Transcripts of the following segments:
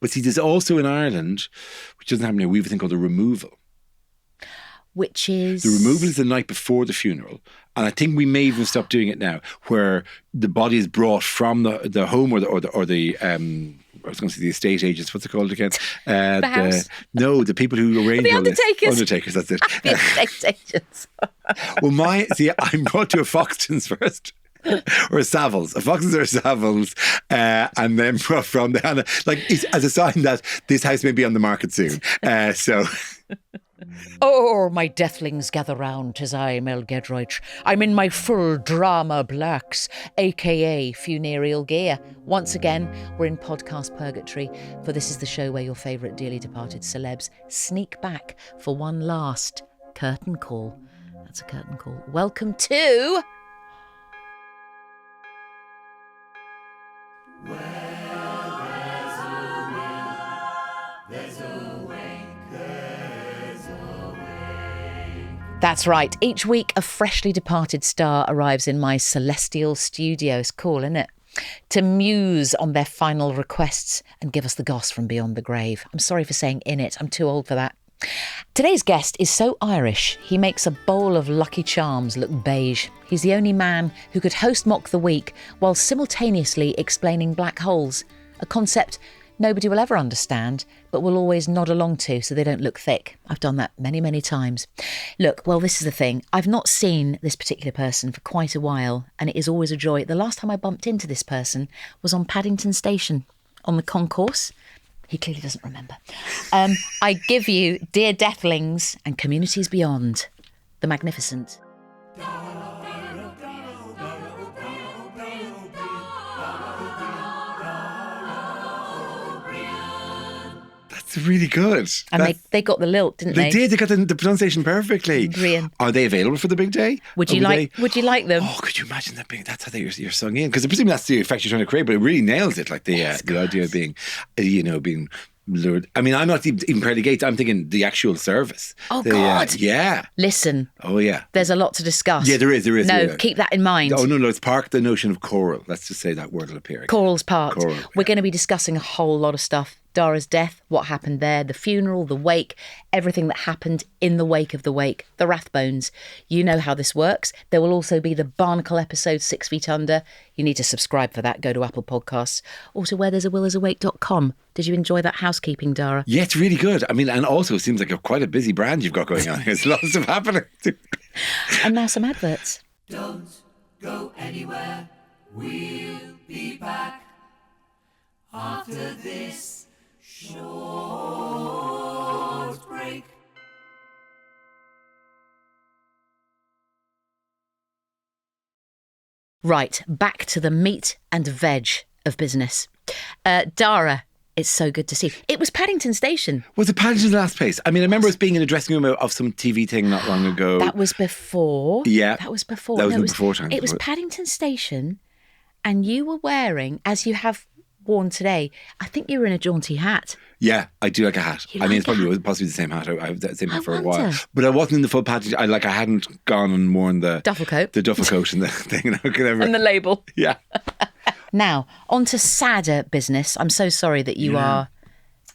But see, there's also in Ireland, which doesn't happen here, we have a thing called a removal. Which is? The removal is the night before the funeral. And I think we may even stop doing it now, where the body is brought from the home or the I was going to say the estate agents. What's it called again? The house? No, the people who arrange the all this. undertakers. Undertakers, that's it. The estate agents. Well, I'm brought to a Foxton's first. Or a Savills, a Foxton's or a Savills, and then from the as a sign that this house may be on the market soon. So. Oh, my deathlings gather round, 'tis I, Mel Gedroych. I'm in my full drama blacks, a.k.a. funereal gear. Once again, we're in podcast purgatory, for this is the show where your favourite dearly departed celebs sneak back for one last curtain call. That's a curtain call. Welcome to... That's right. Each week, a freshly departed star arrives in my celestial studio. It's cool, isn't it? To muse on their final requests and give us the goss from beyond the grave. I'm sorry for saying in it. I'm too old for that. Today's guest is so Irish, he makes a bowl of Lucky Charms look beige. He's the only man who could host Mock the Week while simultaneously explaining black holes, a concept nobody will ever understand, but will always nod along to so they don't look thick. I've done that many, many times. Look, well, this is the thing. I've not seen this particular person for quite a while, and it is always a joy. The last time I bumped into this person was on Paddington Station on the concourse. He clearly doesn't remember. I give you, dear Deathlings and communities beyond, the magnificent... It's really good. And they got the lilt, didn't they? They did. They got the pronunciation perfectly. Brilliant. Are they available for the big day? Would you like them? Oh, could you imagine that being? That's how you're sung in. Because I presume that's the effect you're trying to create, but it really nails it. Like the idea of being, being lured. I mean, I'm not even Pearly Gates. I'm thinking the actual service. Oh, God. Yeah. Listen. Oh, yeah. There's a lot to discuss. Yeah, there is. No, keep that in mind. Oh, no, let's park the notion of choral. Let's just say that word will appear again. Choral's part. Choral, We're going to be discussing a whole lot of stuff. Dara's death, what happened there, the funeral, the wake, everything that happened in the wake of the wake, the Rathbones. You know how this works. There will also be the Barnacle episode, 6 Feet Under. You need to subscribe for that. Go to Apple Podcasts or to wheretheresawill.com. Did you enjoy that housekeeping, Dara? Yeah, it's really good. I mean, and also it seems like quite a busy brand you've got going on. There's lots of happening. And now some adverts. Don't go anywhere. We'll be back after this short break. Right, back to the meat and veg of business. Dara, it's so good to see. It was Paddington Station. Was it Paddington's last place? I mean, I remember us being in a dressing room of some TV thing not long ago. That was before. Yeah. That was before. That was before time. It was Paddington Station, and you were wearing, as you have worn today, I think you were in a jaunty hat. Yeah, I do like a hat. You I mean, like it's probably possibly the same hat. I have the same hat for a wonder. while. But I wasn't in the full package. I hadn't gone and worn the Duffel coat. The duffel coat and the thing. And the label. Yeah. Now, on to sadder business. I'm so sorry that you are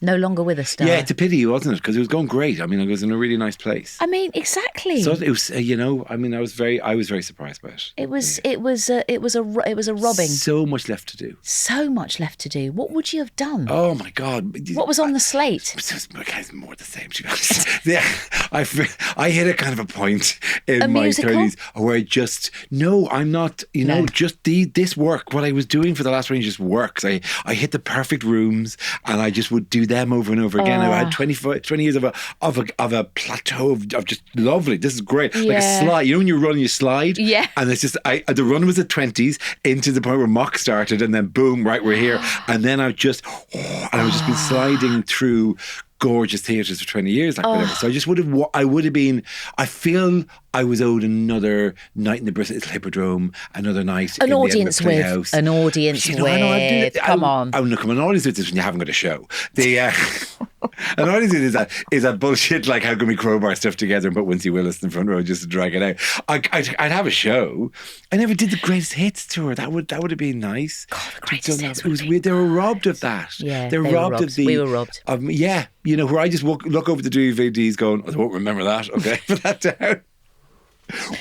no longer with us, Dara. Yeah, it's a pity, wasn't it? Because it was going great. I mean, it was in a really nice place. I mean, exactly. So it was, I mean, I was very surprised by it. It was a robbing. So much left to do. So much left to do. What would you have done? Oh my God! What was on the slate? It's more the same, to be honest. Yeah, I hit a kind of a point in my musical? 30s where I'm not. Just this work. What I was doing for the last range just works. I hit the perfect rooms, and I just would do them over and over again. I had 20 years of a plateau of just lovely. This is great. Like a slide. You know when you run, you slide. Yeah. And it's just the run was at 20s into the point where mock started, and then boom, right, we're here. And then I've just been sliding through gorgeous theatres for 20 years, whatever. So I feel I was owed another night in the Bristol Hippodrome, another night in the audience Edinburgh with Playhouse. An audience with. Come on. Come on, an audience with this when you haven't got a show. And all he did is that bullshit, like how can we crowbar stuff together and put Wincy Willis in the front row just to drag it out. I'd have a show. I never did the greatest hits tour. That would have been nice. God, the greatest hits. It was weird. They were robbed of that. Yeah, they were robbed of the. We were robbed. Yeah, where I just look over the DVDs going, I won't remember that. Okay, put that down.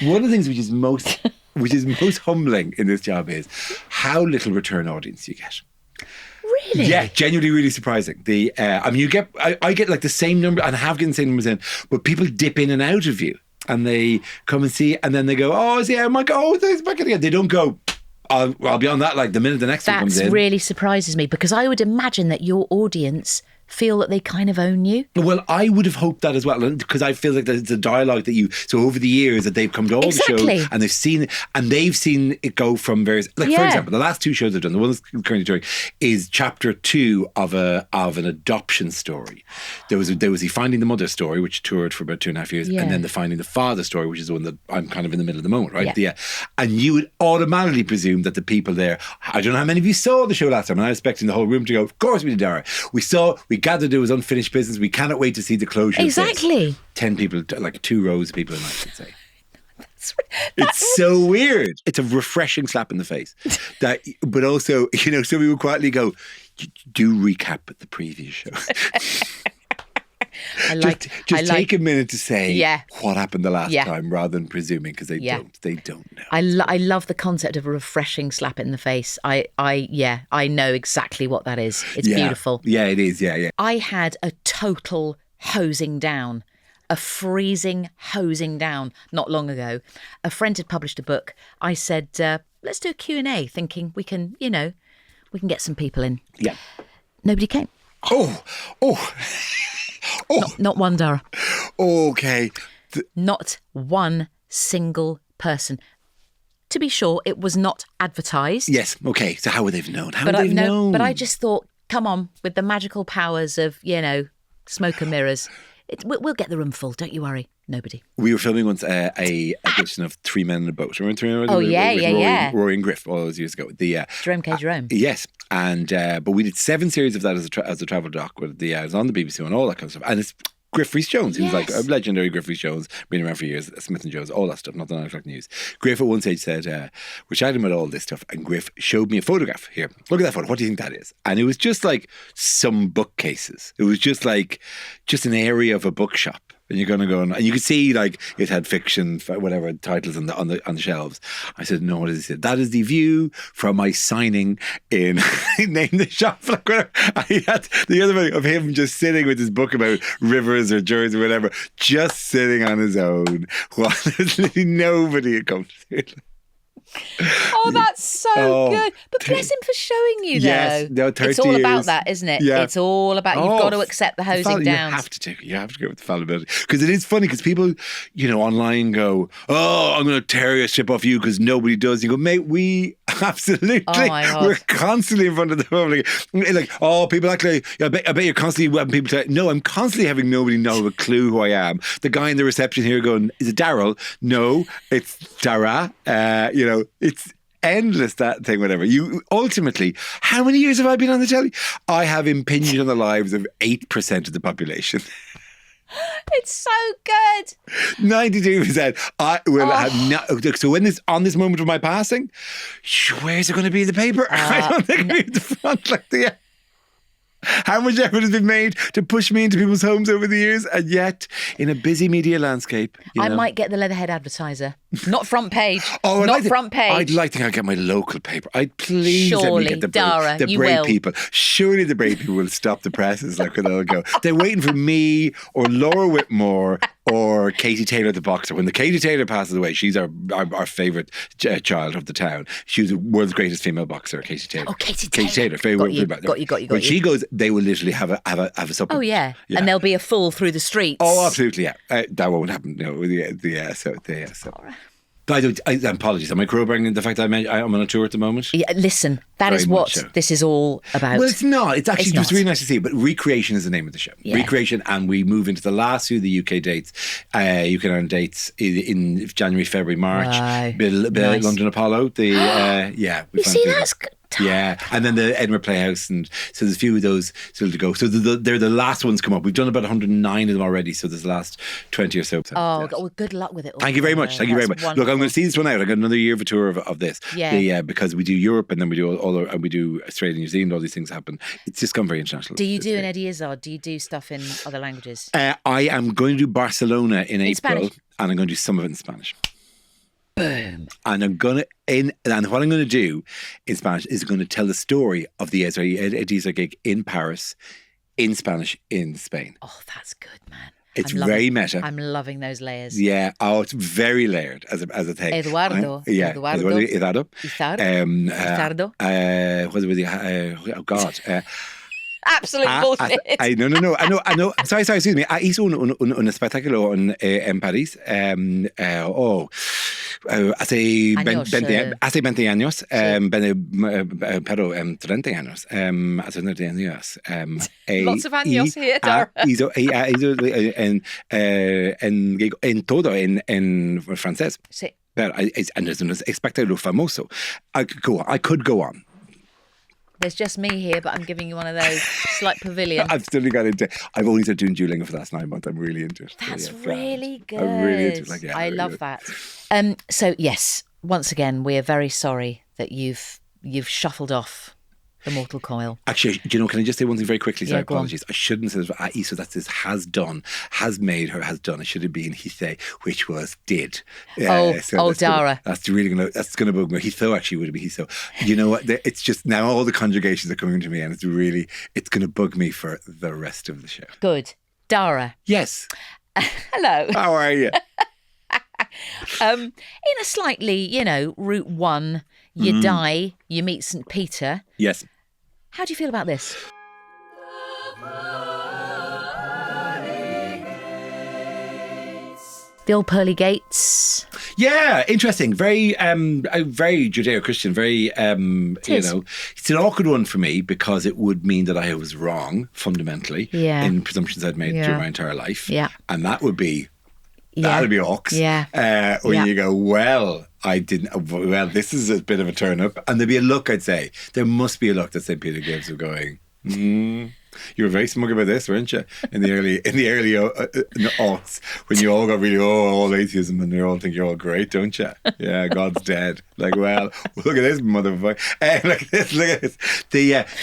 One of the things which is most humbling in this job is how little return audience you get. Really? Yeah, genuinely really surprising. You get I get like the same number, and I have gotten the same numbers in, but people dip in and out of you, and they come and see, and then they go, oh, yeah, I'm like, oh, there's back again. They don't go, I'll be on that like the minute the next one comes in. That really surprises me, because I would imagine that your audience feel that they kind of own you. Well, I would have hoped that as well, because I feel like there's a dialogue that so over the years that they've come to all the shows and they've seen it go from various, like for example, the last two shows I've done, the one that's currently doing is chapter 2 of an adoption story. There was the Finding the Mother story, which toured for about 2.5 years, and then the Finding the Father story, which is the one that I'm kind of in the middle of the moment, right? Yeah. And you would automatically presume that the people there, I don't know how many of you saw the show last time, and I was expecting the whole room to go, of course we did, Dara. We gathered there was unfinished business. We cannot wait to see the closure. Exactly. 10 people, like 2 rows of people in, I should say. It's so weird. It's a refreshing slap in the face. But also, some people would quietly go, do recap the previous show. Just take a minute to say what happened the last time, rather than presuming, because they don't know. I love the concept of a refreshing slap in the face. I know exactly what that is. It's beautiful. Yeah, it is. Yeah. I had a total hosing down, a freezing hosing down not long ago. A friend had published a book. I said, let's do a Q&A, thinking we can get some people in. Yeah. Nobody came. Oh. Not one, Dara. Okay. Not one single person. To be sure, it was not advertised. Yes, okay. So how would they have known? Known? But I just thought, come on, with the magical powers of, smoke and mirrors, we'll get the room full, don't you worry. Nobody. We were filming once a edition of Three Men in a Boat. Remember Three Men in a Boat? Oh, yeah. Rory and Griff, all those years ago. Jerome K. Jerome. Yes. And but we did 7 series of that as a travel doc. It was on the BBC and all that kind of stuff. And it's Griff Rhys-Jones, who's like a legendary Griff Rhys-Jones, been around for years, Smith and Jones, all that stuff, not the 9 o'clock news. Griff at one stage said, we're chatting about all this stuff, and Griff showed me a photograph. Here, look at that photo. What do you think that is? And it was just like some bookcases. It was just an area of a bookshop. And you're going to go and you could see like it had fiction, whatever titles on the shelves. I said, no, what is it? He said, that is the view from my signing in Name the Shop. Like whatever. And he had the other one of him just sitting with his book about rivers or journeys or whatever, just sitting on his own while there's literally nobody had come to it. Oh, that's so good. But bless him for showing you, though. Yes, no, 30 it's all years. about that, isn't it? Yeah. It's all about, you've got to accept the hosing down. You have to go with the fallibility. Because it is funny, because people, online go, oh, I'm going to tear your ship off you because nobody does. You go, mate, we absolutely, we're constantly in front of the public. Like, oh, people act like, I bet you're constantly having people tell, no, I'm constantly having nobody know a clue who I am. The guy in the reception here going, is it Daryl? No, it's Dara. It's endless, that thing, whatever. You ultimately, how many years have I been on the telly? I have impinged on the lives of 8% of the population. It's so good. 92%. I will have so on this moment of my passing, where's it going to be in the paper? I don't think it'll be at the front like the. How much effort has been made to push me into people's homes over the years, and yet in a busy media landscape, I might get the Leatherhead Advertiser, not front page. Front page. I'd like to think I'll get my local paper. Please surely, let me get the Dara, the brave people. Surely the brave people will stop the presses like when they'll go. They're waiting for me or Laura Whitmore or Katie Taylor, the boxer. When the Katie Taylor passes away, she's our favourite child of the town. She was the world's greatest female boxer, Katie Taylor. Oh, Katie Taylor. Got you. When she goes, they will literally have a supper. Oh yeah, and there'll be a fall through the streets. Oh, absolutely, yeah. That won't happen. No, apologies. Am I crowbarring the fact that I'm on a tour at the moment? Yeah, listen, that is what this is all about. Well, it's not. It's actually just really nice to see. But Recreation is the name of the show. Yeah. Recreation, and we move into the last few of the UK dates. UK Ireland dates in January, February, March. Wow. Nice. London Apollo. You see, Yeah, and then the Edinburgh Playhouse, and so there's a few of those still to go. So they're the last ones come up. We've done about 109 of them already, so there's the last 20 or so. Oh, well, good luck with it all. Thank you very much. Thank you very much. Wonderful. Look, I'm going to see this one out. I got another year of a tour of this. Yeah. Because we do Europe, and then we do and we do Australia, New Zealand. All these things happen. It's just gone very international. Do you do an Eddie Izzard? Do you do stuff in other languages? I am going to do Barcelona in April, Spanish? and I'm going to do some of it in Spanish. Boom. And what I'm going to do in Spanish is going to tell the story of the Eddie gig in Paris, in Spanish, in Spain. Oh, that's good, man. It's very meta. I'm loving those layers. Yeah. Oh, it's very layered as a thing. Eduardo. Yeah. Eduardo. Izardo. Izardo. What was it? Oh God. Absolute bullshit. No. I know. Sorry, excuse me. Hizo un espectáculo en París. Hace 20 años. Pero 30 años. Hace 30 años. Lots of años here, Dara. Hizo en todo en francés. Sí. Pero es un espectáculo famoso. I could go on. There's just me here, but I'm giving you one of those slight pavilion. I've still got into. I've only started doing Duolingo for the last 9 months. I'm really into it. That's really good. I'm really into it. I love that. So yes, once again, we are very sorry that you've shuffled off the mortal coil. Actually, do you know, can I just say one thing very quickly? Sorry, Yeah, go on. apologies. I shouldn't say Isa, that this has done, has made her, has done. It should have been Hithe, which was did. Dara. That's really gonna bug me. Hitho actually would have been Hitho. You know what? It's just now all the conjugations are coming to me, and it's gonna bug me for the rest of the show. Good. Dara. Yes. Hello. How are you? In a slightly, Route 1, you die, you meet St. Peter. Yes. How do you feel about this? The old Pearly Gates. Yeah, interesting. Very Judeo-Christian. Very, it's an awkward one for me because it would mean that I was wrong fundamentally in presumptions I'd made during my entire life. Yeah, and that would be awks. Yeah, when you go, well, I didn't. Well, this is a bit of a turn up, and there'd be a look. I'd say there must be a look that St. Peter gives of going. You were very smug about this, weren't you? In the early aughts, when you all got really all atheism, and you all think you're all great, don't you? Yeah, God's dead. Like, well, look at this motherfucker. Look at this.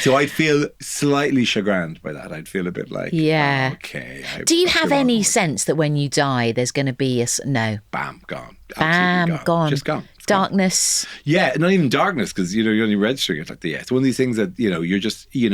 So I'd feel slightly chagrined by that. I'd feel a bit like, oh, okay. Do you have any sense that when you die, there's going to be no? Bam, gone. Bam, gone. Just gone. Darkness. Yeah, not even darkness, because you're only registering it. Like it's one of these things that you're just you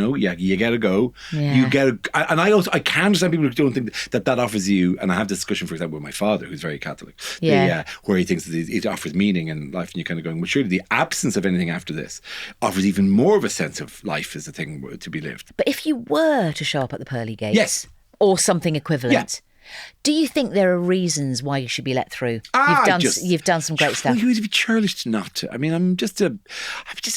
gotta go. Yeah. You gotta, and I can understand people who don't think that offers you. And I have this discussion, for example, with my father, who's very Catholic. Where he thinks that it offers meaning in life, and you're kind of going, well, surely the absence of anything after this offers even more of a sense of life as a thing to be lived. But if you were to show up at the Pearly Gates, yes, or something equivalent. Do you think there are reasons why you should be let through? You've done some great stuff. Well, you would be churlish not to. I mean, I'm just a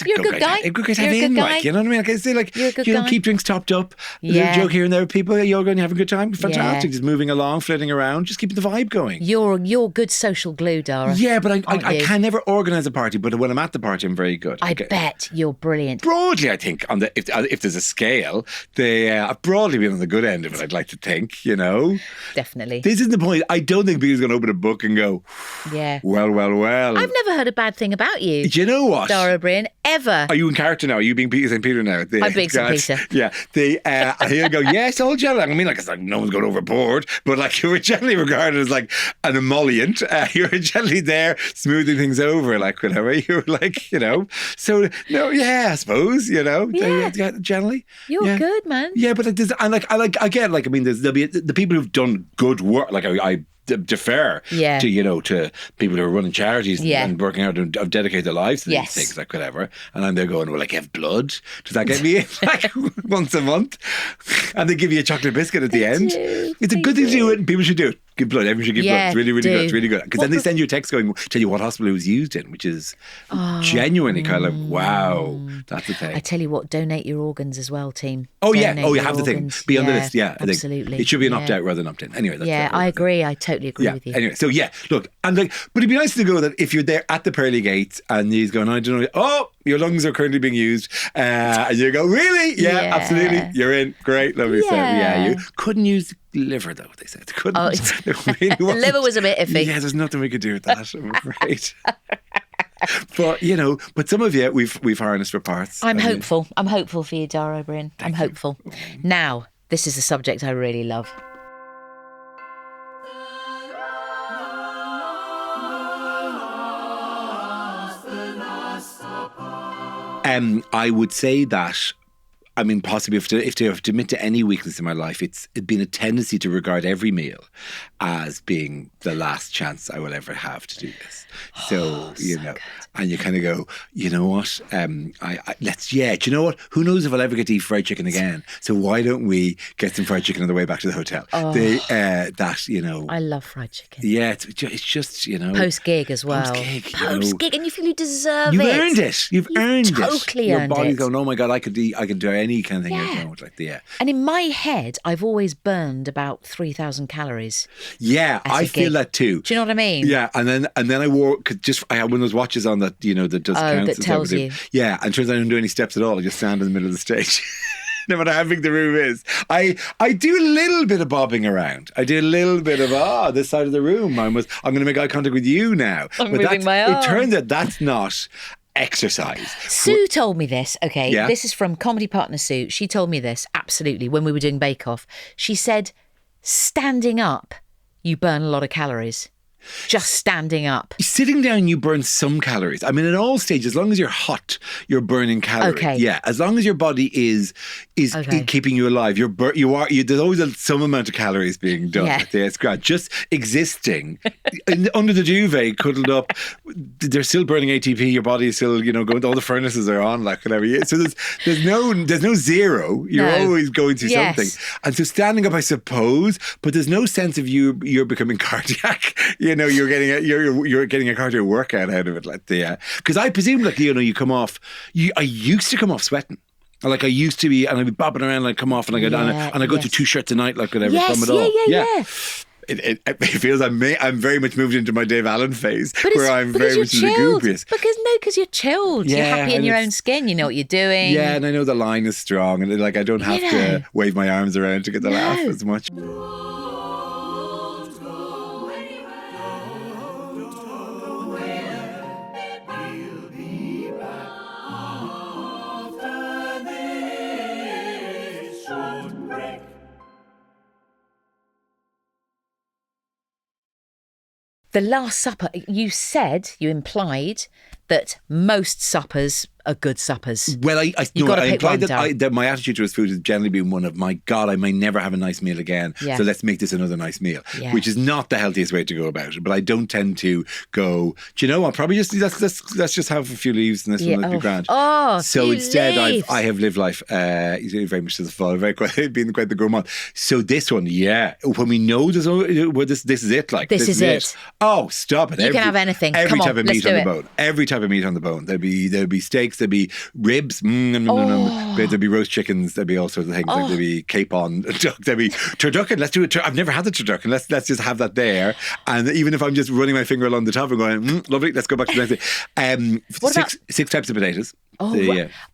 You're a good guy. A good guy to You're have a good in, guy. like, you know what I mean? Like I say, like, You're a good guy. Keep drinks topped up. A little joke here and there with people. You're going to have a good time. Fantastic. Just moving along, flitting around, just keeping the vibe going. You're good social glue, Dara. Yeah, but I can never organise a party. But when I'm at the party, I'm very good. I bet you're brilliant. Broadly, I think if there's a scale, I've broadly been on the good end of it. I'd like to think, Definitely. This is the point. I don't think people's going to open a book and go, well. I've never heard a bad thing about you. Do you know what? Dara O'Briain, ever. Are you in character now? Are you being St. Peter now? I'm being St. Peter. Yeah. He'll go, yes, all jelly. I mean, like, it's like no one's going overboard, but like you were generally regarded as like an emollient. You were generally there smoothing things over, like whatever. You were like, So, no, yeah, I suppose, generally. You're good, man. Yeah, but I mean, there'll be the people who've done good work. Like I defer to people who are running charities and working out and have dedicated their lives to these things, like whatever. And I'm there going, well, like, you have blood? Does that get me in like once a month? And they give you a chocolate biscuit at the end. It's a good thing to do it, and people should do it. Give blood. Everyone should give blood. It's really, really good. It's really good. Because then they send you a text going, tell you what hospital it was used in, which is genuinely kind of like, wow, that's the thing. I tell you what, donate your organs as well, team. Oh, you have the thing. Be on the list. Yeah, I absolutely. think it should be an opt-out rather than opt-in. Anyway, I agree. I totally agree with you. Anyway, so look, but it'd be nice to go that if you're there at the Pearly Gates and he's going, I don't know, Your lungs are currently being used. And you go, really? Yeah, Yeah. absolutely. You're in. Great, lovely. So, Yeah. you couldn't use liver, though, they said. Couldn't. Oh, It really wasn't. liver was a bit iffy. Yeah, there's nothing we could do with that, I'm afraid. But, but some of you, we've harnessed for parts. I'm hopeful. I'm hopeful for you, Dara O'Briain. I'm hopeful. Now, this is a subject I really love. I would say that, possibly if to admit to any weakness in my life, it's been a tendency to regard every meal as being the last chance I will ever have to do this. So, good. and you kind of go, you know what? Do you know what? Who knows if I'll ever get to eat fried chicken again? So why don't we get some fried chicken on the way back to the hotel? I love fried chicken. Yeah, it's just, Post gig as well. Post gig, and you feel you deserve You've it. earned it. You've earned it. Totally Your earned body's it. going, oh my God, I could do any kind of thing. Yeah. And in my head, I've always burned about 3,000 calories. Yeah, I feel that too. Do you know what I mean? Yeah, and then I wore, I had one of those watches on that, that does counts. That tells you. Yeah, and turns out I don't do any steps at all. I just stand in the middle of the stage. No matter how big the room is. I do a little bit of bobbing around. I do a little bit of, this side of the room. I'm going to make eye contact with you now. I'm moving my arm. It turns out that's not exercise. Sue told me this, okay? Yeah. This is from comedy partner Sue. She told me this, absolutely, when we were doing Bake Off. She said, standing up, you burn a lot of calories. Just standing up. Sitting down, you burn some calories. At all stages, as long as you're hot, you're burning calories. Okay. Yeah, as long as your body is keeping you alive, there's always some amount of calories being done. Yeah. It's great. Just existing under the duvet, cuddled up, they're still burning ATP. Your body is still, going. All the furnaces are on, like whatever. So there's no zero. You're always going through something. And so standing up, I suppose, but there's no sense of you're becoming cardiac. You're getting a cardio workout out of it, because I presume, you come off. I used to come off sweating. Like I used to be, and I'd be bobbing around, and I'd come off, and I go down, and I go to 2 shirts a night, like whatever. Yeah. It feels I'm very much moved into my Dave Allen phase, where I'm because very much lugubrious. Because you're chilled. Yeah, you're happy in your own skin. You know what you're doing. Yeah, and I know the line is strong, and I don't have to wave my arms around to get the laugh as much. The Last Supper, you implied that most suppers are good suppers. Well, I implied that my attitude towards food has generally been one of, my God, I may never have a nice meal again, so let's make this another nice meal, which is not the healthiest way to go about it. But I don't tend to go, do you know what, probably just let's just have a few leaves and this one will be grand. So instead, I have lived life very much to the full, being quite the gourmand. So this one, when we know this is it, this is it. Oh, stop it! You can have anything. Every type of meat on the bone. Every type of meat on the bone. There'd be steaks. There'd be ribs. There'd be roast chickens. There'd be all sorts of things. Like there'd be capon, duck. There'd be turducken. Let's do it. I've never had the turducken. Let's just have that there. And even if I'm just running my finger along the top and going, lovely. Let's go back to the next thing. Six types of potatoes.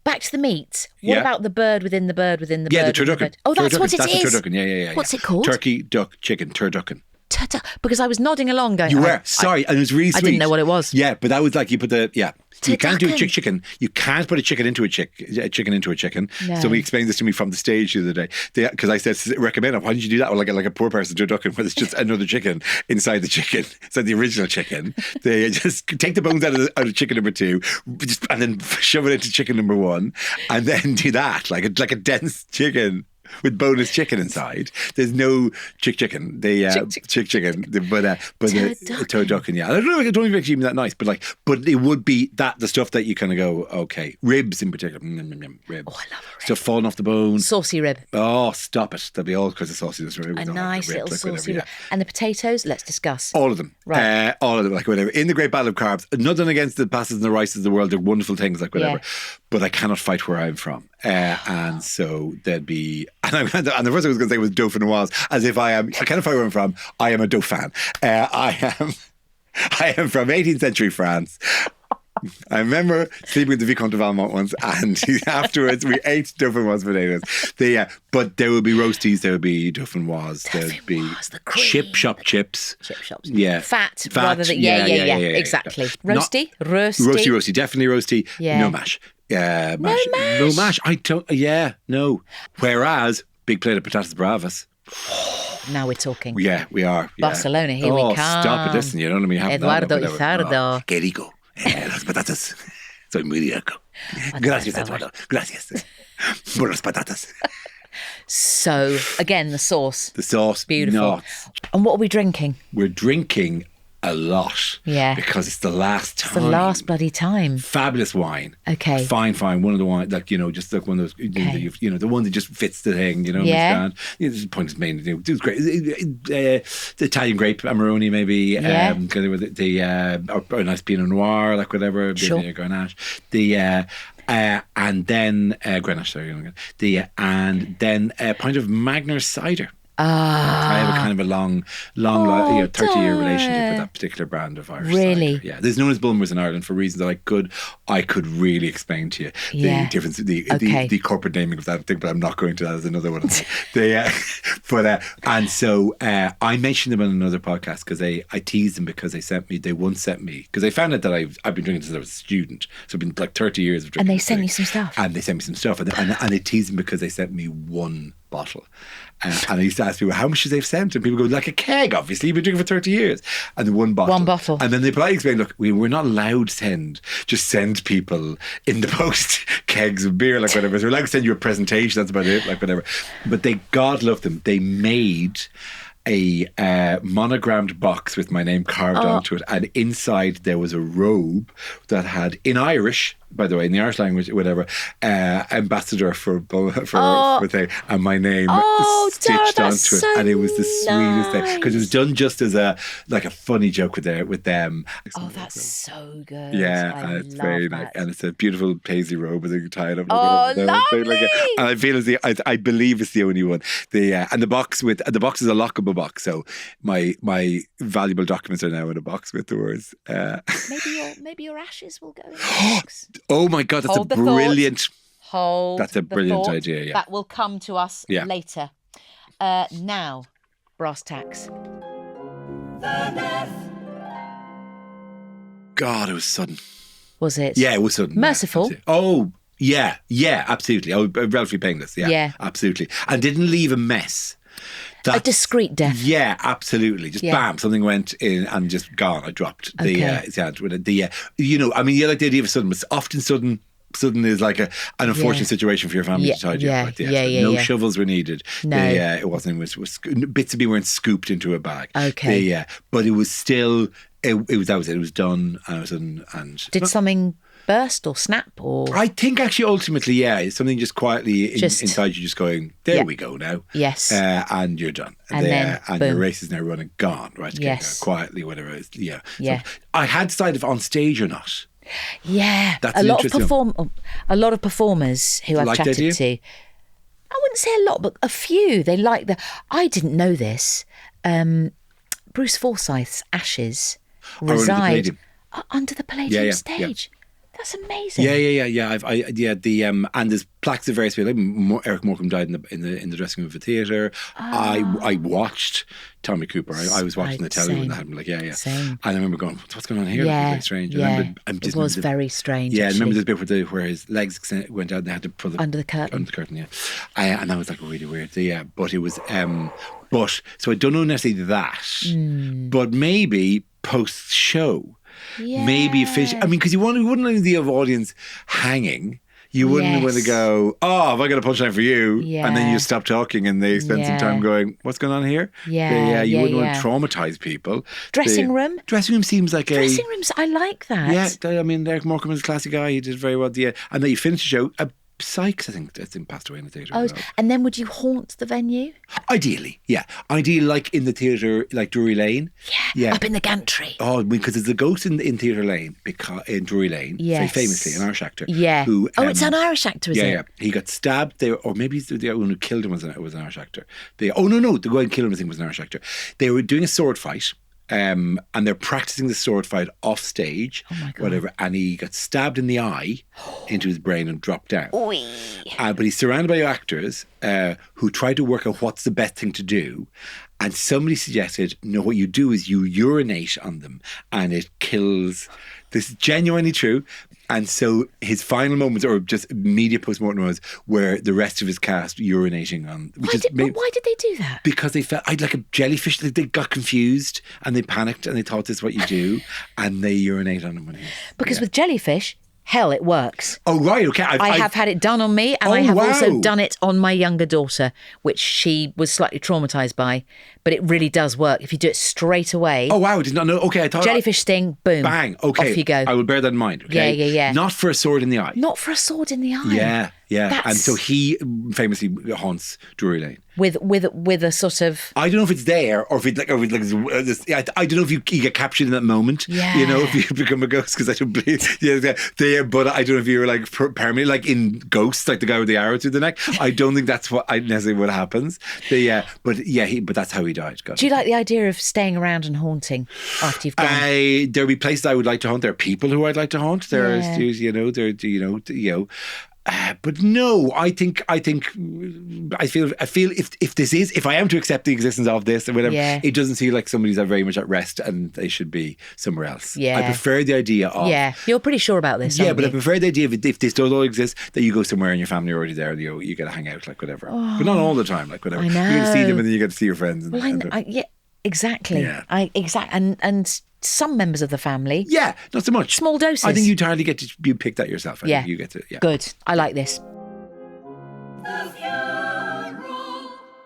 Back to the meat. What about the bird within the bird within the bird? Yeah, the turducken. Oh, that's what it is. That's a turducken. Yeah. What's it called? Turkey, duck, chicken, turducken. Because I was nodding along going... You were. Sorry. And it was really sweet. I didn't know what it was. Yeah, but that was like you put the... Yeah. You can't do a chicken. You can't put a chicken into a chicken into a chicken. No. Somebody explained this to me from the stage the other day. Because I said, recommend it. Why did you do that? Well, like a poor person turducken, where there's just another chicken inside the chicken. So the original chicken. They just take the bones out of chicken number 2, and then shove it into chicken number 1, and then do that like a dense chicken with boneless chicken inside. There's no chicken. They chicken. But the turducken. Yeah, I don't even actually mean that nice. But it would be the stuff that you kind of go, okay, ribs in particular. Ribs. Oh, I love a rib. Stuff falling off the bone. Saucy rib. Oh, stop it. There'll be all kinds of sauciness. A nice little saucy rib. And the potatoes. Let's discuss all of them. Right. All of them. Like whatever. In the great battle of carbs. Nothing against the pastas and the rices of the world. They're wonderful things. Like whatever. Yeah. But I cannot fight where I'm from. And so there'd be... And the first thing I was going to say was Dauphinoise, as if I cannot fight where I'm from. I am a Dauphin. I am from 18th century France. I remember sleeping with the Vicomte de Valmont once, and afterwards we ate Dauphinoise potatoes. But there would be roasties, there would be Dauphinoise, there would be Dauphinoise, the cream. chip shop chips. Chip shops. Yeah. Fat rather than, yeah, exactly. Roasty? Roasty, definitely roasty. Yeah. No mash. Mash. mash? No mash. I don't, no. Whereas, big plate of patatas bravas. Now we're talking. Yeah, we are. Yeah. Barcelona, here we come. Stop it, listen, you know what I mean? Eduardo Izardo. Qué rico. Las patatas. Soy muy rico. Gracias, Eduardo. Gracias. Por las patatas. So, again, the sauce. The sauce. Beautiful. Nuts. And what are we drinking? We're drinking a lot. Yeah. Because it's the last time. It's the last bloody time. Fabulous wine. Okay. Fine. One of the wine, like, just like one of those, the one that just fits the thing, Yeah. The point is made, it was great. The Italian grape Amarone, maybe. Yeah. With or a nice Pinot Noir, like whatever. Sure. Grenache. And then Grenache, sorry. And then a pint of Magner cider. I have a kind of a long 30-year relationship with that particular brand of Irish Really? cider. Yeah, there's known as Bulmers in Ireland for reasons that I could really explain to you the difference, the corporate naming of that thing, but I'm not going to. That is another one. And so I mentioned them on another podcast because I teased them because they once sent me, because they found out that I've been drinking since I was a student, so it's been like 30 years of drinking. And they sent you some stuff. And they sent me some stuff, and they teased them because they sent me one bottle. And I used to ask people, how much should they've sent? And people go, like a keg, obviously. You've been drinking for 30 years. And then one bottle. One bottle. And then they politely explain, look, we're not allowed to send people in the post kegs of beer, like whatever. So we're allowed to send you a presentation, that's about it, like whatever. But God love them. They made a monogrammed box with my name carved onto it. And inside there was a robe that had, in Irish, by the way, in the Irish language, whatever, ambassador for thing, and my name stitched Dara, onto it, so and it was the sweetest thing because it was done just as a funny joke with them. Oh, that's so good. Yeah, I and it's love very that. nice, and it's a beautiful paisley robe with a tie up. Oh, lovely! And I feel I believe it's the only one. And the box is a lockable box, so my valuable documents are now in a box with the words. Maybe your ashes will go in the box. Oh my God, that's Hold a the brilliant. That's a brilliant idea. Yeah, that will come to us later. Now, brass tacks. God, it was sudden. Was it? Yeah, it was sudden. Merciful. Yeah, oh, yeah, absolutely. Oh, relatively painless. Yeah, absolutely. And didn't leave a mess. A discreet death. Yeah, absolutely. Just bam, something went in and just gone. I dropped. Okay. Like the idea of sudden, but often sudden is like an unfortunate situation for your family to tidy up. No shovels were needed. No. It wasn't. Bits of me weren't scooped into a bag. Okay. But it was still. It was done. And did something burst or snap or? I think actually ultimately, it's something just quietly inside you, just going, there we go now. Yes. And you're done. And then and your race is now running, gone. Right. Yes. Quietly, whatever it is. Yeah. Yeah. So I had decided if on stage or not. Yeah. That's a lot of performers who I've chatted to. I wouldn't say a lot, but a few. They like I didn't know this. Bruce Forsyth's ashes reside under the Palladium stage. That's amazing. Yeah. And there's plaques of various people. Eric Morecambe died in the dressing room of a theatre. I watched Tommy Cooper. I was watching the telly when that happened. Same. And I remember going, what's going on here? Yeah, It's very strange. It was very strange. Yeah, actually. I remember this bit where his legs went out and they had to pull it under the curtain. Under the curtain, yeah. And that was like really weird. But it was. So I don't know necessarily that, but maybe post show. Yeah. Maybe because you wouldn't leave the audience hanging. You wouldn't want to go, have I got a punchline for you? Yeah. And then you stop talking and they spend some time going, what's going on here? Yeah. You wouldn't want to traumatize people. Dressing room? Dressing room seems like Dressing rooms, I like that. Yeah, I mean, Eric Morecambe is a classic guy. He did very well. And then you finish the show. Sykes, I think passed away in the theatre. Oh, and then would you haunt the venue? Ideally, yeah. Ideally, like in the theatre, like Drury Lane. Yeah. Up in the gantry. Oh, because there's a ghost in Theatre Lane, in Drury Lane, very famously, an Irish actor. Yeah. Who, it's an Irish actor, is it? Yeah. He got stabbed there, or maybe the one who killed him was an Irish actor. The guy who killed him, I think, was an Irish actor. They were doing a sword fight. and they're practicing the sword fight off stage, whatever, and he got stabbed in the eye into his brain and dropped down. But he's surrounded by actors who try to work out what's the best thing to do. And somebody suggested, no, what you do is you urinate on them and it kills. This is genuinely true. And so his final moments, or just media post-mortem, was where the rest of his cast urinating on. Why did they do that? Because they felt like a jellyfish. They got confused and they panicked and they thought this is what you do, and they urinate on him. Because with jellyfish, hell, it works. Oh, right, okay. I have had it done on me, and I have also done it on my younger daughter, which she was slightly traumatised by. But it really does work if you do it straight away. Oh, wow. I did not know. Okay, I thought... Jellyfish sting, boom. Bang. Okay. Off you go. I will bear that in mind. Okay? Yeah. Not for a sword in the eye. Not for a sword in the eye. Yeah. And so he famously haunts Drury Lane. With a sort of... I don't know if it's there or if it's like... I don't know if you get captured in that moment. Yeah. You know, if you become a ghost, because I don't believe... there, but I don't know if you were like permanently, like in Ghosts, like the guy with the arrow through the neck. I don't think that's necessarily what happens. But that's how he died. Do you like the idea of staying around and haunting after you've gone? There'll be places I would like to haunt. There are people who I'd like to haunt. But no, I feel if I am to accept the existence of this or whatever, it doesn't seem like somebody's very much at rest and they should be somewhere else. Yeah. I prefer the idea of... Yeah, you're pretty sure about this, aren't but you? I prefer the idea of if this does all exist, that you go somewhere and your family are already there and you get to hang out, like whatever. But not all the time, like whatever. I know. You get to see them and then you get to see your friends. Exactly. Yeah. And some members of the family. Yeah, not so much. Small doses. I think you'd hardly get to be picked that yourself. I think you get to. Yeah. Good. I like this.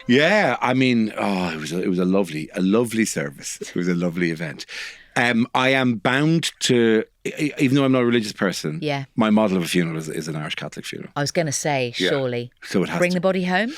Yeah, I mean, it was a lovely service. It was a lovely event. I am bound to, even though I'm not a religious person, my model of a funeral is an Irish Catholic funeral. I was going to say, surely. So it has Bring the body home?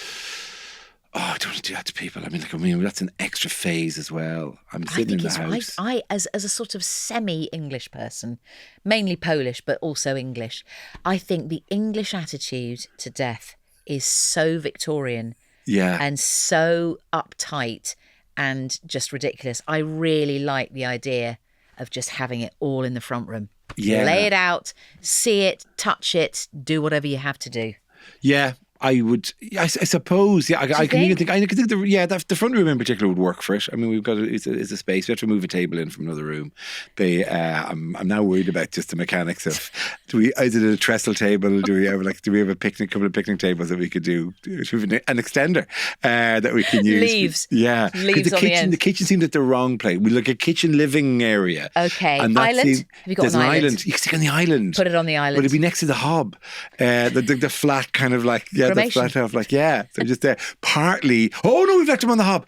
Oh, I don't want to do that to people. I mean, that's an extra phase as well. I'm sitting in the house. I as a sort of semi-English person, mainly Polish, but also English, I think the English attitude to death is so Victorian. Yeah. And so uptight and just ridiculous. I really like the idea of just having it all in the front room. Yeah. Lay it out, see it, touch it, do whatever you have to do. Yeah. I would, I suppose, I can even think, the front room in particular would work for it. I mean, we've got, it's a space. We have to move a table in from another room. I'm now worried about just the mechanics of, is it a trestle table? Do we have a couple of picnic tables that we could do? An extender that we can use. Leaves. Yeah. Leaves on the end. The kitchen seemed at the wrong place. We look at kitchen living area. Okay. And island? Have you got an island? You can stick on the island. Put it on the island. But it'd be next to the hob. The flat kind of like, the flat half, like, so just there. Partly, oh no, we've left him on the hob.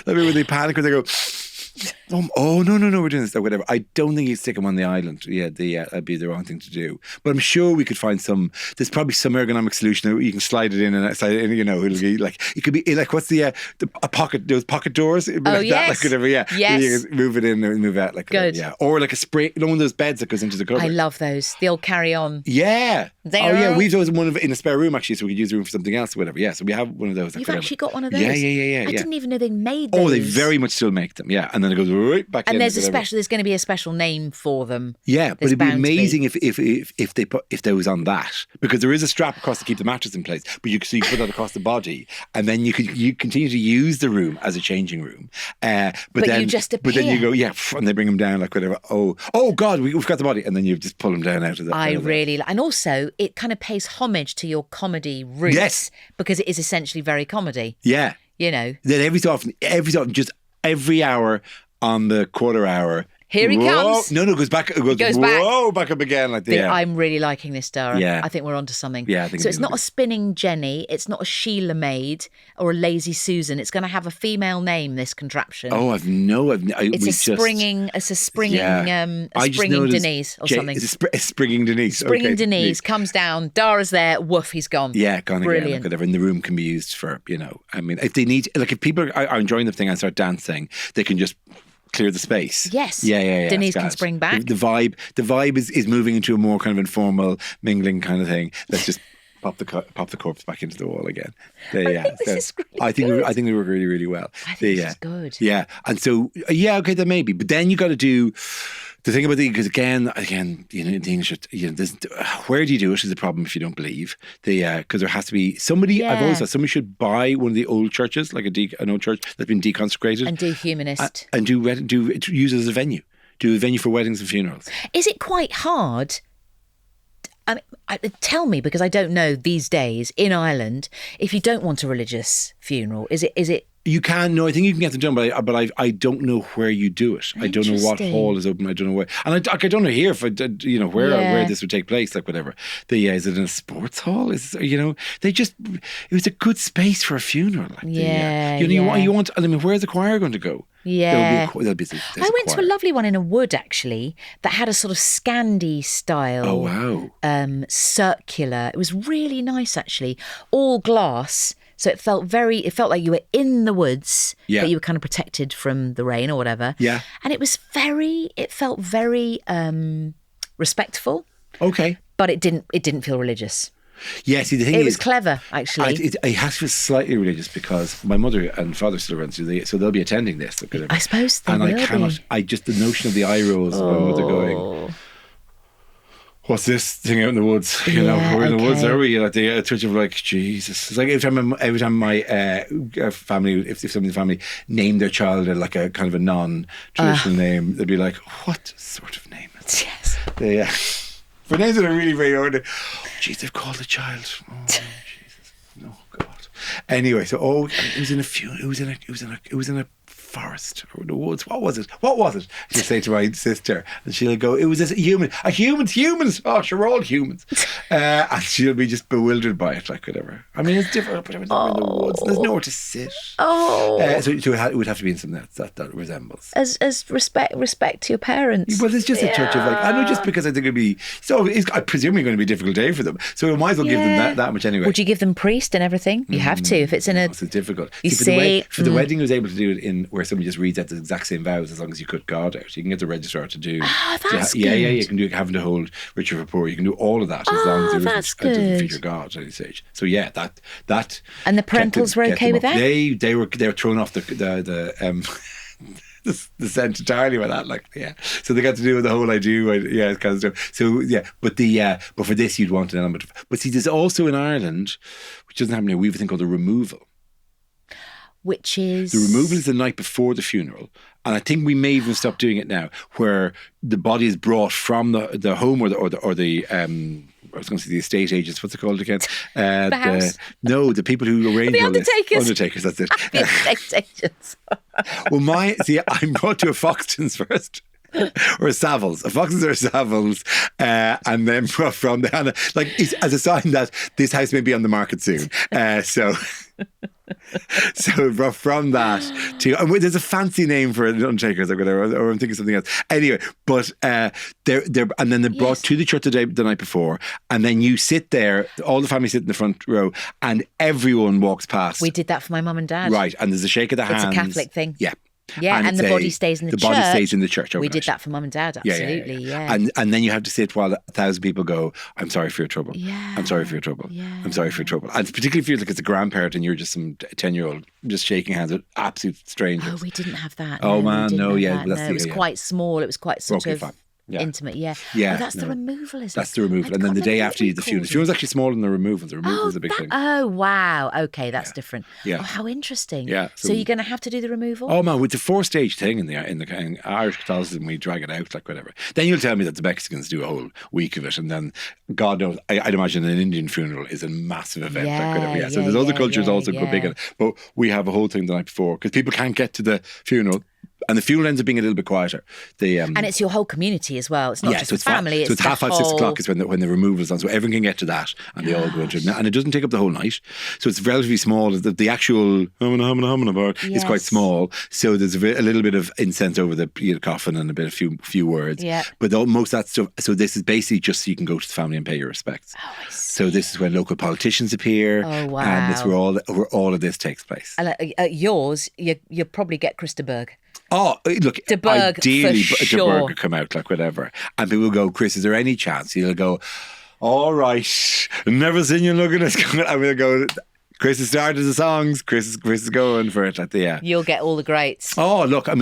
When they panic, when they go, oh no, we're doing this or whatever. I don't think you'd stick him on the island. That'd be the wrong thing to do. But I'm sure we could find there's probably some ergonomic solution that you can slide it in and slide it in, it'll be like, it could be like, what's a pocket, those pocket doors? It'd be like that, like whatever, Yes. You can move it in and move out, like good. Whatever, or like a spray, one of those beds that goes into the cupboard. I love those. The old carry on. Yeah. We've always one in a spare room actually, so we could use the room for something else or whatever. Yeah, so we have one of those. You've actually got one of those? Yeah. I didn't even know they made those. Oh, they very much still make them, and then it goes right back in. And there's going to be a special name for them. Yeah, but it'd be amazing if there was on that, because there is a strap across to keep the mattress in place, but you can put that across the body, and then you continue to use the room as a changing room. But then you just appear. But then you go, and they bring them down like whatever. Oh God, we've got the body, and then you just pull them down out of that. I really, and also it kind of pays homage to your comedy roots, because it is essentially very comedy. Yeah, Then every so often, just every hour on the quarter hour. Here he comes. No, it goes back. It goes back up again. Like I'm really liking this, Dara. Yeah. I think we're onto something. Yeah, I think so. It's not a spinning Jenny. It's not a Sheila maid or a lazy Susan. It's going to have a female name. This contraption. Oh, It's a springing Denise or something. It's a springing Denise. Springing Denise comes down. Dara's there. Woof, he's gone. Yeah, gone Brilliant. again. Like whatever. And the room can be used for, I mean, if they need, like if people are enjoying the thing and start dancing, they can just clear the space. Yes. Yeah. Denise can spring back. The vibe is moving into a more kind of informal mingling kind of thing. Let's just pop the corpse back into the wall again. I think this is really I think good. I think they work really, really well. I think this is good. Yeah, and so okay, then maybe, but then you got to do the thing about because again, things should where do you do it is a problem if you don't believe because there has to be somebody. I've always thought somebody should buy one of the old churches, like an old church that's been deconsecrated, And do humanist. and use it as a venue. Do a venue for weddings and funerals. Is it quite hard? I mean, tell me, because I don't know these days in Ireland, if you don't want a religious funeral, is it? You can. No, I think you can get them done, but I don't know where you do it. I don't know what hall is open. I don't know where, and I don't know here if where this would take place. Like whatever. Is it in a sports hall? It was a good space for a funeral. Like you want. I mean, where's the choir going to go? Yeah. There'll be I went to a lovely one in a wood actually that had a sort of Scandi style. Oh wow. Circular. It was really nice actually. All glass. So it felt like you were in the woods, but you were kind of protected from the rain or whatever. Yeah. And it felt very respectful. Okay. But it didn't feel religious. Yeah, see, the thing is... It was clever, actually. It has to be slightly religious because my mother and father still around, so they'll be attending this. I suppose they will be. The notion of the eye rolls of my mother going... What's this thing out in the woods? We're in the woods, are we? At the touch of like, Jesus. It's like every time my family, if somebody in the family named their child like a kind of a non-traditional name, they'd be like, what sort of name is it? Yes. For names that are really very ordinary. Jeez, they've called a child. Oh, Jesus. No, God. Anyway, so it was in a forest or in the woods. What was it? She'll say to my sister, and she'll go, it was humans. Oh, sure, we're all humans. And she'll be just bewildered by it, like whatever. I mean, it's different, but it's in the woods. There's nowhere to sit. So it would have to be in something that resembles. As respect to your parents. Well, there's just a touch of like, I know, just because I think it'd be, I presume it's going to be a difficult day for them. So we might as well give them that much anyway. Would you give them priest and everything? You have to if it's in a... It's difficult. You for the wedding, I was able to do it in where somebody just reads out the exact same vows as long as you cut God out. You can get the registrar to do... Oh, that's good. Yeah, you can do having to hold Richard Rapport. You can do all of that as long as there doesn't feature God at any stage. So yeah, that... And the parentals were okay with that? They were thrown off the scent entirely by that, so they got to do with the whole I do, kind of stuff. So but for this you'd want an element of, but see, there's also in Ireland, which doesn't happen here, we have a thing called the removal. Which is? The removal is the night before the funeral, and I think we may even stop doing it now, where the body is brought from the home or the I was going to say the estate agents. What's it called again? The house? The people who arrange the all this. undertakers. That's it. The estate agents. Well, I'm brought to a Foxton's first. Or a Savills, a Foxton's or a Savills, and then from the as a sign that this house may be on the market soon. So from that to, there's a fancy name for an undertakers or whatever, or I'm thinking something else. Anyway, but they're and then they're brought to the church the night before, and then you sit there. All the family sit in the front row, and everyone walks past. We did that for my mum and dad. Right, and there's a shake of the hands. It's a Catholic thing. Yeah. Yeah, and the body stays in the church. The body stays in the church overnight. We did that for mum and dad, absolutely, yeah. And then you have to sit while 1,000 people go, I'm sorry for your trouble. Yeah. I'm sorry for your trouble. Yeah. I'm sorry for your trouble. And particularly if you're like as a grandparent and you're just some 10-year-old just shaking hands with absolute strangers. Oh, we didn't have that. Oh, man, no, yeah. It was quite small. It was quite sort of... Fine. Yeah. Intimate, yeah. Yeah. That's the removal, isn't it? That's the removal. And then the day after the funeral. The funeral's actually smaller than the removal. The removal is a big thing. Oh, wow. Okay, that's different. Yeah. Oh, how interesting. Yeah. So you're going to have to do the removal? Oh, man, it's a 4-stage thing in Irish Catholicism. We drag it out, like whatever. Then you'll tell me that the Mexicans do a whole week of it. And then, God knows, I'd imagine an Indian funeral is a massive event, like whatever. Yeah. So there's other cultures also go big on it. But we have a whole thing the night before because people can't get to the funeral. And the funeral ends up being a little bit quieter. And it's your whole community as well. It's not just the family. So it's 5:30, 6 o'clock is when the removal's on. So everyone can get to that and they all go into it. And it doesn't take up the whole night. So it's relatively small. The actual humana part is quite small. So there's a little bit of incense over the coffin and a bit of few words. Yeah. But most of that stuff, so this is basically just so you can go to the family and pay your respects. Oh, I see. So this is when local politicians appear. Oh, wow. And it's where all of this takes place. And at yours, you probably get Chris de Burgh. Oh, look, de Burgh, ideally for de sure. Burgh could come out, like whatever. And people go, Chris, is there any chance? He'll go, all right, never seen you looking as good. I'm going to go, Chris has started the songs. Chris is going for it at the You'll get all the greats. Oh, look, I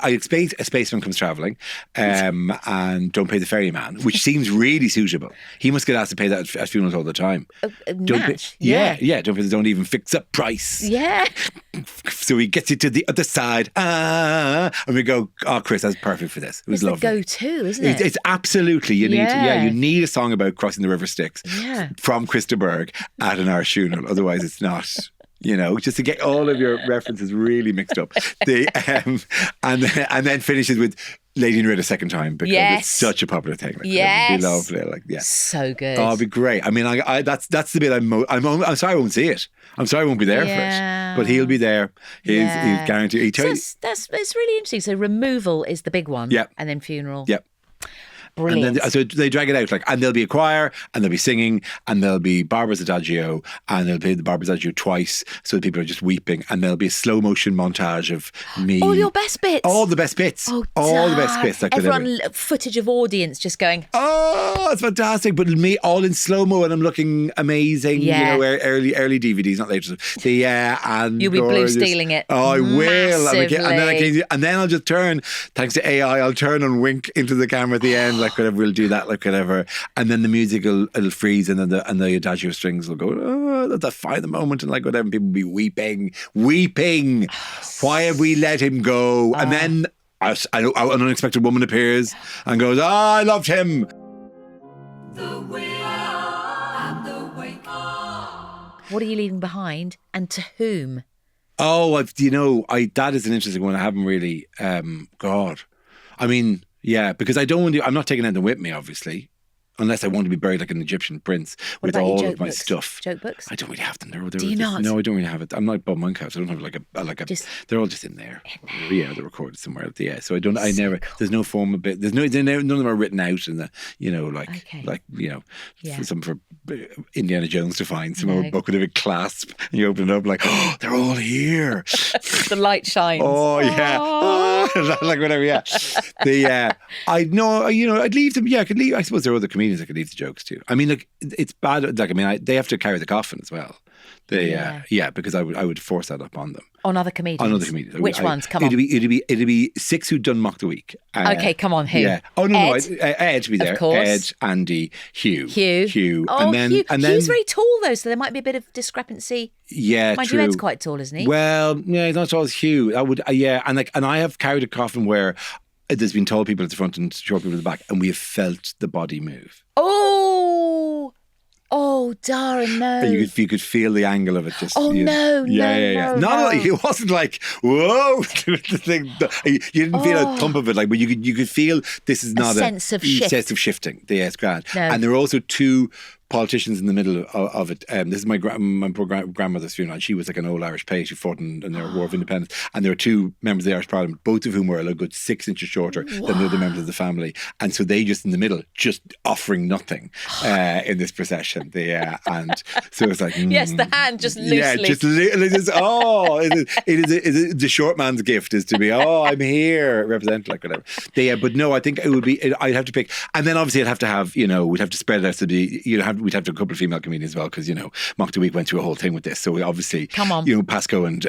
expect a spaceman comes travelling and don't pay the ferryman, which seems really suitable. He must get asked to pay that at funerals all the time. Don't even fix up price. Yeah. So he gets you to the other side. And we go, oh, Chris, that's perfect for this. It was It's lovely. the go-to, isn't it? It's absolutely, you need a song about crossing the River Styx from Christaberg at an Irish funeral. Otherwise, it's not, just to get all of your references really mixed up. And then finishes with Lady in Red a second time because it's such a popular thing. Like, it'd be lovely. So good. Oh, it'd be great. I mean, that's the bit I'm sorry I won't see it. I'm sorry I won't be there for it. But he'll be there. He's guaranteed. It's really interesting. So removal is the big one. Yeah. And then funeral. Yep. Brilliant. And then, so they drag it out and there'll be a choir and they'll be singing and there'll be Barbara's Adagio and they'll play the Barbara's Adagio twice so people are just weeping and there'll be a slow motion montage of me. All your best bits. All the best bits. Oh, all the best bits. Everyone, footage of audience just going, oh, it's fantastic. But me all in slow-mo and I'm looking amazing. Yeah. Early DVDs, not later. And you'll be blue stealing it. Oh, I will. Massively. And then I'll just turn, thanks to AI, I'll turn and wink into the camera at the end. Like whatever, we'll do that, like whatever, and then the music it'll freeze, and then the adagio strings will go. Oh, that's fine the moment, and like whatever, people will be weeping. Why have we let him go? And then an unexpected woman appears and goes, I loved him. The will and the wake. What are you leaving behind, and to whom? Oh, that is an interesting one. I haven't really. God, I mean. Yeah, because I don't want to. I'm not taking anything with me, obviously, unless I want to be buried like an Egyptian prince with all of my stuff. Joke books? I don't really have them. Do you not? No, I don't really have it. I'm not Bob Monkhouse. I don't have like a. They're all just in there. Yeah, they're recorded somewhere. Yeah, so I don't. I never. Cool. There's no form of it. None of them are written out in the. Some for Indiana Jones to find. Some more book with a big clasp, and you open it up like, oh, they're all here. The light shines. Oh yeah. Oh, like whatever. Yeah. I'd leave them. Yeah, I could leave. I suppose there are other comedians I could leave the jokes to. I mean, look, it's bad. Like, I mean, they have to carry the coffin as well. Because I would force that up on them. On other comedians? Which ones? Come on. It'd be 6 who'd done Mock the Week. Okay, come on, who? Yeah. Oh, no, Ed would be there. Of course. Ed, Andy, Hugh. Oh, Hugh. Hugh's very tall, though, so there might be a bit of discrepancy. Yeah, Mind true. you, Ed's quite tall, isn't he? Well, yeah, he's not as tall as Hugh. I would, and I have carried a coffin where there's been tall people at the front and short people at the back, and we have felt the body move. Oh, Dara, no. You could feel the angle of it. Just. No. It wasn't like, whoa. You didn't feel a thump of it, like, but you could feel this is not a sense of shifting. Yes, grand. No. And there were also 2 politicians in the middle of it. This is my poor grandmother's funeral. She was like an old Irish page who fought in the War of Independence. And there were 2 members of the Irish Parliament, both of whom were a good 6 inches shorter than the other members of the family. And so they just in the middle, just offering nothing in this procession. And so it's like yes, the hand just loosely. Yeah, just it is the short man's gift is to be I'm here, represent like whatever. But no, I think it would be. I'd have to pick, and then obviously I'd have to have we'd have to spread it out to be we'd have to have a couple of female comedians as well because Mock the Week went through a whole thing with this. So we obviously Pasco and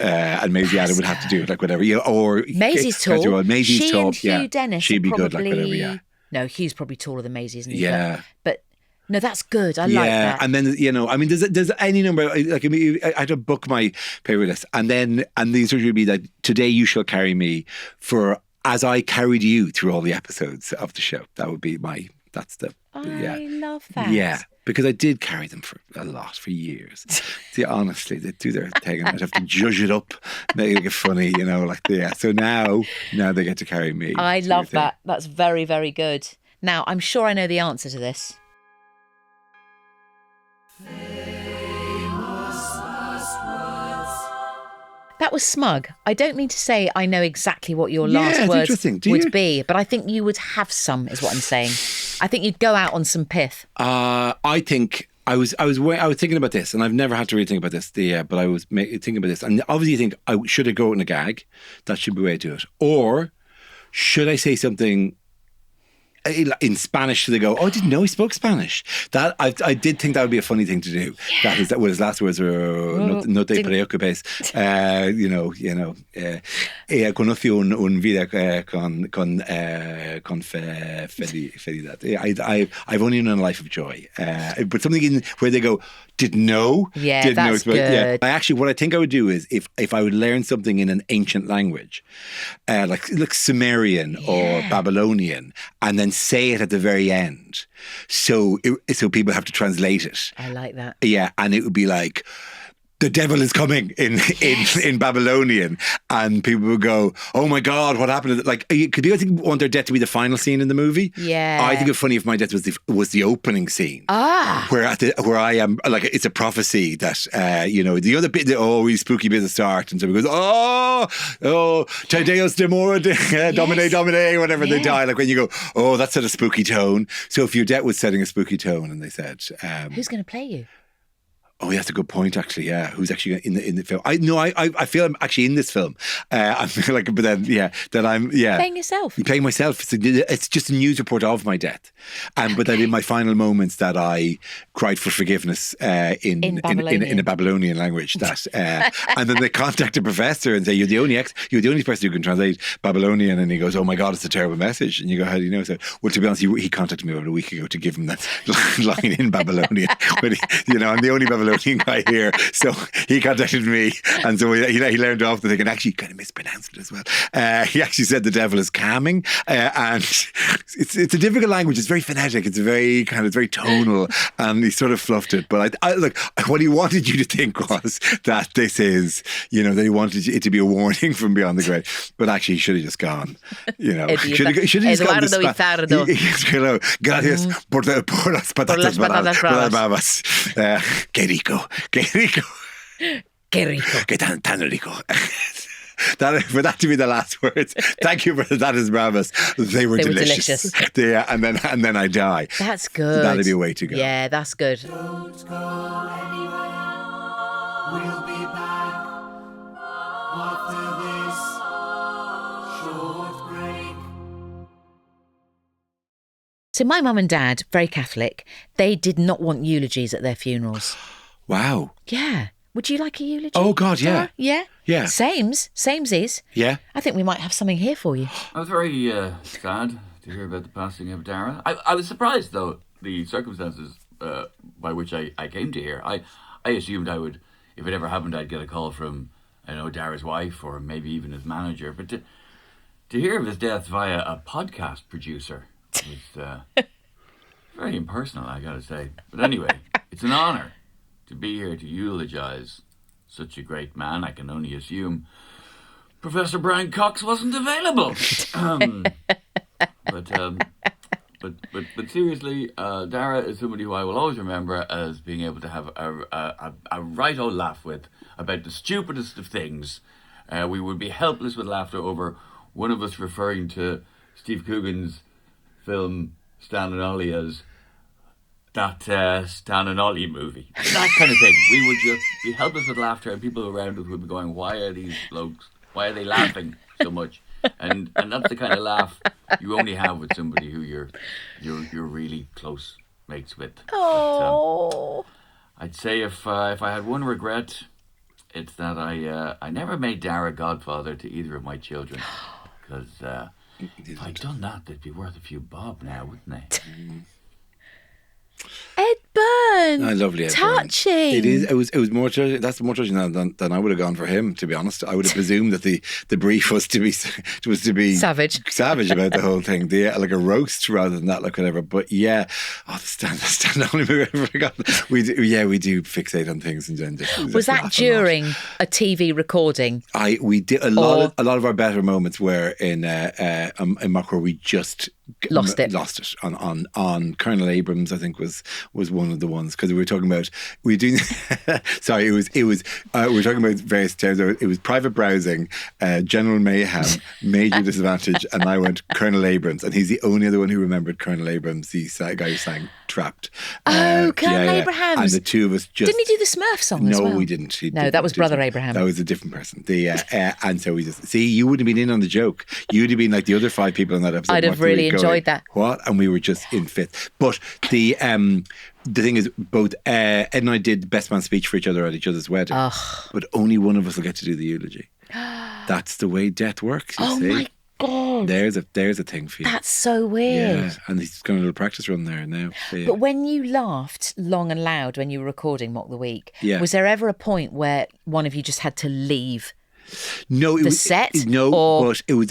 Maisie Adam would have to do it like whatever. Or Maisie's tall. Maisie's tall. Hugh Dennis. She'd be good like whatever. Yeah. No, Hugh's probably taller than Maisie, isn't he? Yeah. But no, that's good. I like that. And then I mean, there's any number. Like I had to book my payroll list, and these would be that today you shall carry me for as I carried you through all the episodes of the show. That would be my. That's the. I love that. Yeah. Because I did carry them for a lot, for years. See, honestly, they do their thing and I'd have to judge it up, make it funny, So now they get to carry me. I love that. That's very, very good. Now, I'm sure I know the answer to this. That was smug. I don't mean to say I know exactly what your last words would be, but I think you would have some, is what I'm saying. I think you'd go out on some pith. I think I was thinking about this, and I've never had to really think about this. But I was thinking about this, and obviously you think, should I go in a gag? That should be the way to do it, or should I say something in Spanish, they go, "Oh, I didn't know he spoke Spanish." That I did think that would be a funny thing to do. Yeah. That his last words were "No te preocupes." Conoció un vida con felicidad. I've only known a life of joy, but something in where they go, "Didn't know." Yeah, didn't that's know. good. Yeah. What I think I would do is if I would learn something in an ancient language, like Sumerian or Babylonian, and then say it at the very end, so people have to translate it. I like that. Yeah, and it would be like, "The devil is coming" in Babylonian, and people would go, "Oh my God, what happened?" Like, could you think want their death to be the final scene in the movie? Yeah, I think it's funny if my death was the opening scene. Where I am, like, it's a prophecy that the other bit, really spooky bit at the start, and somebody goes, "Te Deus demora, Domine," whatever they die. Like when you go, "Oh, that set a spooky tone." So if your death was setting a spooky tone, and they said, "Who's going to play you?" Oh, yeah, that's a good point, actually. Yeah, who's actually in the film? I feel I'm actually in this film. I feel like, but then I'm playing yourself. Playing myself. It's just a news report of my death, but that in my final moments that I cried for forgiveness in a Babylonian language. That and then they contact a professor and say, "You're the only person who can translate Babylonian," and he goes, "Oh my God, it's a terrible message." And you go, "How do you know?" So, well, to be honest, he contacted me about a week ago to give him that line in Babylonian. But I'm the only Babylonian guy here, so he contacted me, and so he learned off the thing, and actually kind of mispronounced it as well. He actually said the devil is calming, and it's a difficult language. It's very phonetic. It's very tonal, and he sort of fluffed it. But I look, what he wanted you to think was that this is, that he wanted it to be a warning from beyond the grave. But actually, he should have just gone. Should have just gone. Gracias por las patatas bravas. Qué rico. Qué tan rico. For that to be the last words, thank you for that is bravas. They were delicious. Yeah, and then I die. That's good. That'd be a way to go. Yeah, that's good. Don't go anywhere. We'll be back after this short break. So my mum and dad, very Catholic, they did not want eulogies at their funerals. Wow. Yeah. Would you like a eulogy? Oh, God, yeah. Dara? Yeah? Yeah. Samesies. Yeah. I think we might have something here for you. I was very sad to hear about the passing of Dara. I was surprised, though, the circumstances by which I came to hear. I assumed I would, if it ever happened, I'd get a call from, Dara's wife or maybe even his manager. But to hear of his death via a podcast producer was very impersonal, I gotta say. But anyway, it's an honour to be here to eulogise such a great man. I can only assume Professor Brian Cox wasn't available. But seriously, Dara is somebody who I will always remember as being able to have a right old laugh with about the stupidest of things. We would be helpless with laughter over one of us referring to Steve Coogan's film Stan and Ollie as that Stan and Ollie movie. That kind of thing. We would just be helpless with laughter, and people around us would be going, "Why are these blokes? Why are they laughing so much?" And that's the kind of laugh you only have with somebody who you're really close mates with. Oh. But, I'd say if I had one regret, it's that I never made Dara godfather to either of my children, because if I'd done that, they'd be worth a few bob now, wouldn't they? Ed Byrne. I lovely Ed touching. Byrne. It is. It was more touching. That's more touching than I would have gone for him. To be honest, I would have presumed that the brief was to be savage about the whole thing. Like a roast rather than that, like whatever. But yeah, the stand only movie I forgot. We do fixate on things and then just. Was that during a TV recording? We did a lot of our better moments were in Mock where we just lost it on Colonel Abrams. I think was one of the ones, because we were talking about we were talking about various terms. It was private browsing, general mayhem, major disadvantage, and I went Colonel Abrams, and he's the only other one who remembered Colonel Abrams, the guy who sang Trapped. Colonel Abrahams. And the two of us just didn't he do the Smurf song as well? No, we didn't. That was Brother Abraham. That was a different person. And so we just you wouldn't have been in on the joke. You'd have been like the other 5 people on that episode. I'd have really enjoyed that. What? And we were just in fifth. But the thing is, both Ed and I did best man speech for each other at each other's wedding. But only one of us will get to do the eulogy. That's the way death works, you see. My God. There's a thing for you. That's so weird. Yeah, and he's got a little practice run there now. Yeah. But when you laughed long and loud when you were recording Mock the Week, was there ever a point where one of you just had to leave the set?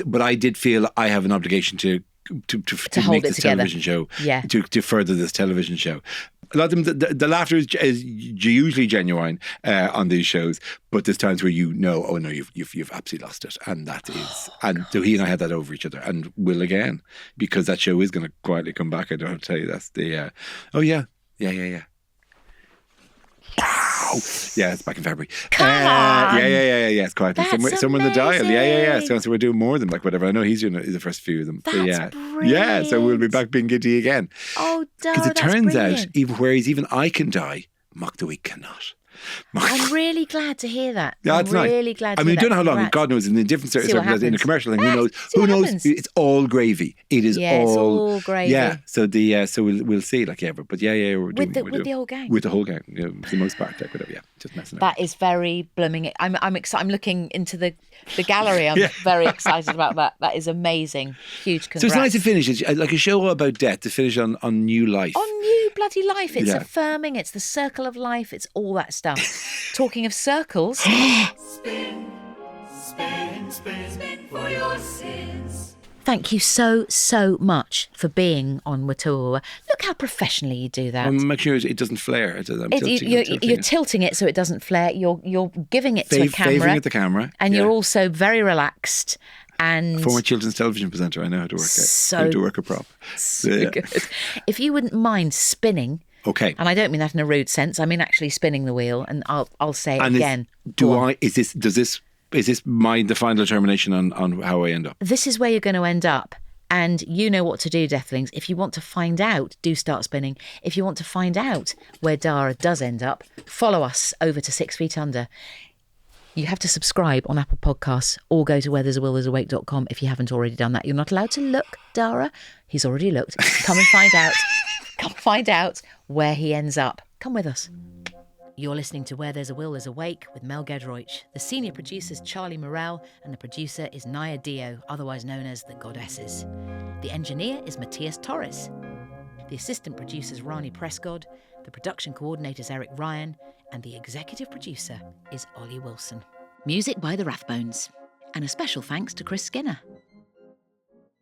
But I did feel I have an obligation to hold make it this together. television show, Yeah. to further this television show. A lot of them, the laughter is usually genuine on these shows, but there's times where oh no, you've absolutely lost it, and that is, and so he and I had that over each other, and will again, because that show is going to quietly come back. I don't have to tell you that's the yeah. Yeah, it's back in February. Come on. Yeah. It's quite That's somewhere in the dial. Yeah. amazing. So we're doing more of them, like whatever. I know he's doing the first few of them. That's yeah, brilliant. So we'll be back being giddy again. Oh, Dara, Because it that's turns out, brilliant. even I can die, Mock the Week cannot. I'm really glad to hear that. Yeah, I'm it's nice. really glad to I mean, hear don't know that. how long. Congrats. God knows, in a different See what circumstance, in a happens. commercial thing, See who what knows? happens. It's all gravy. It is Yeah, it's all gravy. Yeah. So so we'll see. Like but we're With doing, the whole gang. with the whole gang. For the most part, like whatever. Yeah, just messing around. That is very blooming. I'm excited. I'm looking into the gallery. I'm very excited about that. That is amazing. Huge congrats. So it's nice to finish it, like a show about death, to finish on new life. On new bloody life. It's Yeah. affirming. It's the circle of life. It's all that stuff. Talking of circles, Spin, spin, spin, spin for your sins. thank you so much for being on Watoa. Look how professionally you do that. Make sure it doesn't flare. You're tilting it so it doesn't flare. You're giving it to a camera. Favouring at the camera. And yeah. you're also very relaxed and Former children's television presenter. I know how to work it. How to work a prop. so Yeah. good. If you wouldn't mind spinning, Okay. and I don't mean that in a rude sense, I mean actually spinning the wheel, and I'll say it And again. is this the final determination on how I end up? This is where you're going to end up. And you know what to do, Deathlings. If you want to find out, do start spinning. If you want to find out where Dara does end up, follow us over to 6 Feet Under. You have to subscribe on Apple Podcasts or go to wherethere'sawillthere'sawake.com if you haven't already done that. You're not allowed to look, Dara. He's already looked. Come and find out. Come find out where he ends up. Come with us. You're listening to Where There's a Will, There's a Wake with Mel Gedroich. The senior producer's Charlie Morrell and the producer is Naya Dio, otherwise known as the Goddesses. The engineer is Matthias Torres. The assistant producer's Rani Prescott. The production coordinator's Eric Ryan. And the executive producer is Ollie Wilson. Music by the Rathbones. And a special thanks to Chris Skinner.